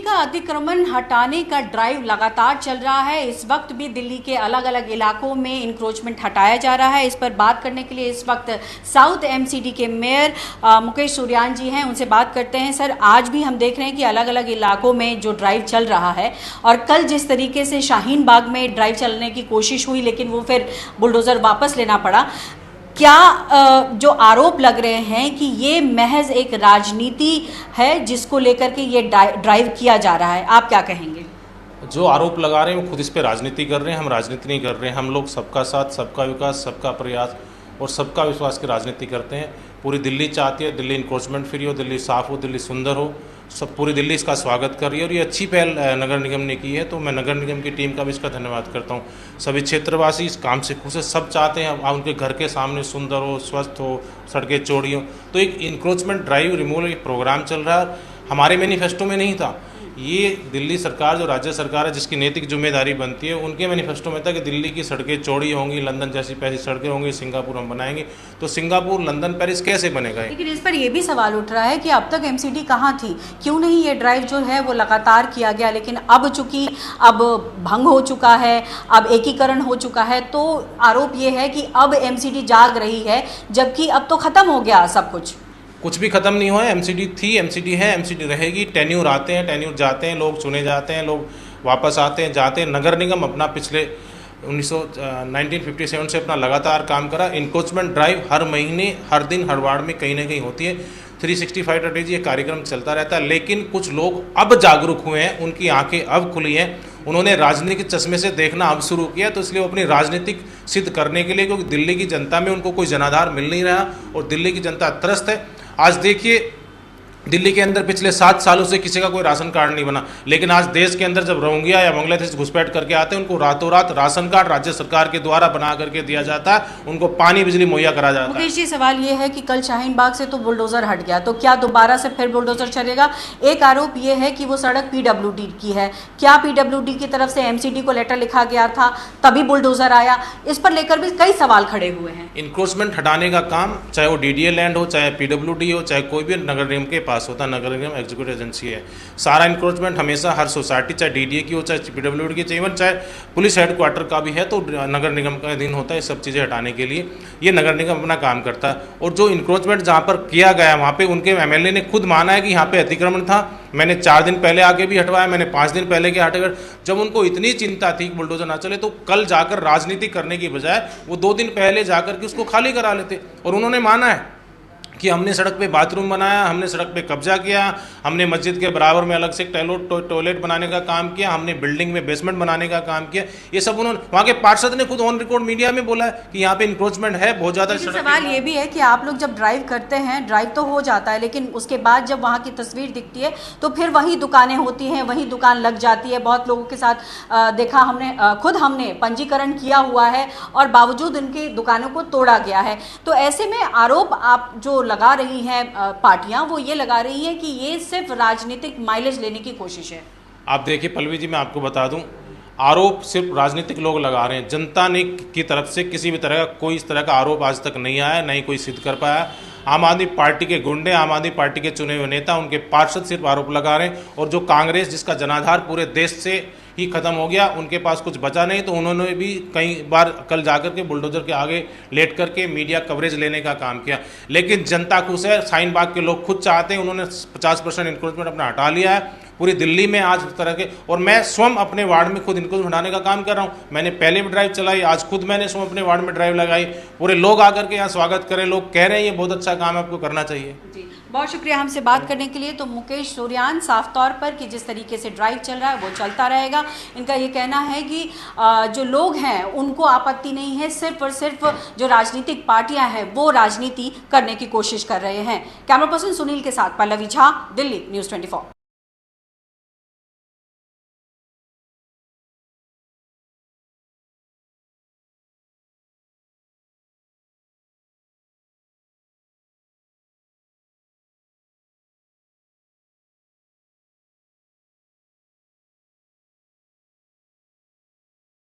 का अतिक्रमण हटाने का ड्राइव लगातार चल रहा है। इस वक्त भी दिल्ली के अलग अलग इलाकों में इंक्रोचमेंट हटाया जा रहा है। इस पर बात करने के लिए इस वक्त साउथ एमसीडी के मेयर मुकेश सुरयान जी हैं, उनसे बात करते हैं। सर, आज भी हम देख रहे हैं कि अलग अलग इलाकों में जो ड्राइव चल रहा है, और कल जिस तरीके से शाहीन बाग में ड्राइव चलने की कोशिश हुई लेकिन वो फिर बुलडोज़र वापस लेना पड़ा, क्या जो आरोप लग रहे हैं कि ये महज एक राजनीति है जिसको लेकर के ये ड्राइव किया जा रहा है, आप क्या कहेंगे? जो आरोप लगा रहे हैं वो खुद इस पे राजनीति कर रहे हैं। हम राजनीति नहीं कर रहे हैं। हम लोग सबका साथ, सबका विकास, सबका प्रयास और सबका विश्वास की राजनीति करते हैं। पूरी दिल्ली चाहती है दिल्ली इंक्रोचमेंट फ्री हो, दिल्ली साफ़ हो, दिल्ली सुंदर हो। सब पूरी दिल्ली इसका स्वागत कर रही है और ये अच्छी पहल नगर निगम ने की है, तो मैं नगर निगम की टीम का भी इसका धन्यवाद करता हूँ। सभी क्षेत्रवासी इस काम से खुश है। सब चाहते हैं अब उनके घर के सामने सुंदर हो, स्वस्थ हो, सड़कें चौड़ी हो। तो एक इंक्रोचमेंट ड्राइव रिमूवल एक प्रोग्राम चल रहा है। हमारे मैनिफेस्टो में नहीं था। ये दिल्ली सरकार, जो राज्य सरकार है जिसकी नैतिक जिम्मेदारी बनती है, उनके मैनिफेस्टो में था कि दिल्ली की सड़कें चौड़ी होंगी, लंदन जैसी पैसी सड़कें होंगी, सिंगापुर हम बनाएंगे। तो सिंगापुर, लंदन, पेरिस कैसे बनेगा? लेकिन इस पर यह भी सवाल उठ रहा है कि अब तक एमसीडी कहाँ थी, क्यों नहीं ये ड्राइव जो है वो लगातार किया गया, लेकिन अब चूंकि अब भंग हो चुका है, अब एकीकरण हो चुका है, तो आरोप ये है कि अब एमसीडी जाग रही है, जबकि अब तो खत्म हो गया सब कुछ भी खत्म नहीं हुआ है। एमसीडी थी, एमसीडी है, एमसीडी रहेगी। टेन्यूर आते हैं, टेन्यूर जाते हैं, लोग चुने जाते हैं, लोग वापस आते हैं, जाते हैं। नगर निगम अपना पिछले 1957 से अपना लगातार काम करा। इंक्रोचमेंट ड्राइव हर महीने, हर दिन, हर वार्ड में कहीं ना कहीं होती है। 365 डेज ये कार्यक्रम चलता रहता है। लेकिन कुछ लोग अब जागरूक हुए हैं, उनकी आंखें अब खुली हैं, उन्होंने राजनीति के चश्मे से देखना अब शुरू किया। तो इसलिए वो अपनी राजनीतिक सिद्ध करने के लिए, क्योंकि दिल्ली की जनता में उनको कोई जनाधार मिल नहीं रहा और दिल्ली की जनता त्रस्त है। आज देखिए, दिल्ली के अंदर पिछले 7 सालों से किसी का कोई राशन कार्ड नहीं बना, लेकिन आज देश के अंदर जब रोहिंग्या या बांग्लादेश घुसपैठ करके आते हैं, उनको रातों रात राशन कार्ड राज्य सरकार के द्वारा बना करके दिया जाता है, उनको पानी बिजली मुहैया करा जाता है। मुकेश जी, सवाल ये है कि कल शाहीन बाग से तो बुलडोजर हट गया, तो क्या दोबारा से फिर बुलडोजर चलेगा? एक आरोप ये है कि वो सड़क पीडब्ल्यूडी की है। क्या पीडब्ल्यूडी की तरफ से एमसीडी को लेटर लिखा गया था तभी बुलडोजर आया? इस पर लेकर भी कई सवाल खड़े हुए हैं। इंक्रोचमेंट हटाने का काम, चाहे वो डीडीए लैंड हो, चाहे पीडब्ल्यूडी हो, चाहे कोई भी नगर निगम के पास होता है। नगर निगम एग्जीक्यूटिव एजेंसी है। सारा इंक्रोचमेंट हमेशा हर सोसाइटी, चाहे डीडीए की हो, चाहे पीडब्ल्यूडी की, चाहे चाहे पुलिस हेडक्वार्टर का भी है, तो नगर निगम का अधीन होता है। सब चीज़ें हटाने के लिए ये नगर निगम अपना काम करता है। और जो इंक्रोचमेंट जहाँ पर किया गया, वहाँ पे उनके एमएलए ने खुद माना है कि यहाँ पे अतिक्रमण था। मैंने 4 दिन पहले आके भी हटवाया, मैंने 5 दिन पहले के हटे। जब उनको इतनी चिंता थी कि बुलडोजर ना चले, तो कल जाकर राजनीति करने की बजाय वो 2 दिन पहले जाकर के उसको खाली करा लेते। और उन्होंने माना है कि हमने सड़क पे बाथरूम बनाया, हमने सड़क पे कब्जा किया, हमने मस्जिद के बराबर में अलग से टॉयलेट बनाने का काम किया, हमने बिल्डिंग में बेसमेंट बनाने का काम किया। ये सब उन्होंने, वहाँ के पार्षद ने खुद ऑन रिकॉर्ड मीडिया में बोला है कि यहाँ पे इंक्रोचमेंट है बहुत ज़्यादा। सवाल ये भी है कि आप लोग जब ड्राइव करते हैं, ड्राइव तो हो जाता है, लेकिन उसके बाद जब वहाँ की तस्वीर दिखती है तो फिर वही दुकानें होती हैं, वही दुकान लग जाती है। बहुत लोगों के साथ देखा हमने, खुद हमने पंजीकरण किया हुआ है और बावजूद उनकी दुकानों को तोड़ा गया है। तो ऐसे में आरोप आप जो लगा रही हैं पार्टियां, वो ये लगा रही है कि ये सिर्फ राजनीतिक माइलेज लेने की कोशिश है। आप देखिए पल्लवी जी, मैं आपको बता दूं, आरोप सिर्फ राजनीतिक लोग लगा रहे हैं। जनता ने की तरफ से किसी भी तरह का कोई इस तरह का आरोप आज तक नहीं आया, नहीं कोई सिद्ध कर पाया। आम आदमी पार्टी के गुंडे, आम आदमी पार्टी के चुने हुए नेता, उनके पार्षद सिर्फ आरोप लगा रहे हैं। और जो कांग्रेस, जिसका जनाधार पूरे देश से ही खत्म हो गया, उनके पास कुछ बचा नहीं, तो उन्होंने भी कई बार कल जाकर के बुलडोजर के आगे लेट करके मीडिया कवरेज लेने का काम किया। लेकिन जनता खुश है, शाहीन बाग के लोग खुद चाहते हैं। उन्होंने 50% इंक्रोचमेंट अपना हटा लिया है। पूरी दिल्ली में आज तरह के, और मैं स्वयं अपने वार्ड में खुद इंक्रोचमेंट हटाने का काम कर रहा हूँ। मैंने पहले भी ड्राइव चलाई, आज खुद मैंने स्वयं अपने वार्ड में ड्राइव लगाई। पूरे लोग आकर के यहाँ स्वागत करें, लोग कह रहे हैं ये बहुत अच्छा काम आपको करना चाहिए। जी, बहुत शुक्रिया हमसे बात करने के लिए। तो मुकेश सुरयान साफ तौर पर कि जिस तरीके से ड्राइव चल रहा है वो चलता रहेगा। इनका ये कहना है कि जो लोग हैं उनको आपत्ति नहीं है, सिर्फ और सिर्फ जो राजनीतिक पार्टियां हैं वो राजनीति करने की कोशिश कर रहे हैं। कैमरा पर्सन सुनील के साथ पल्लवी झा, दिल्ली न्यूज़ 24।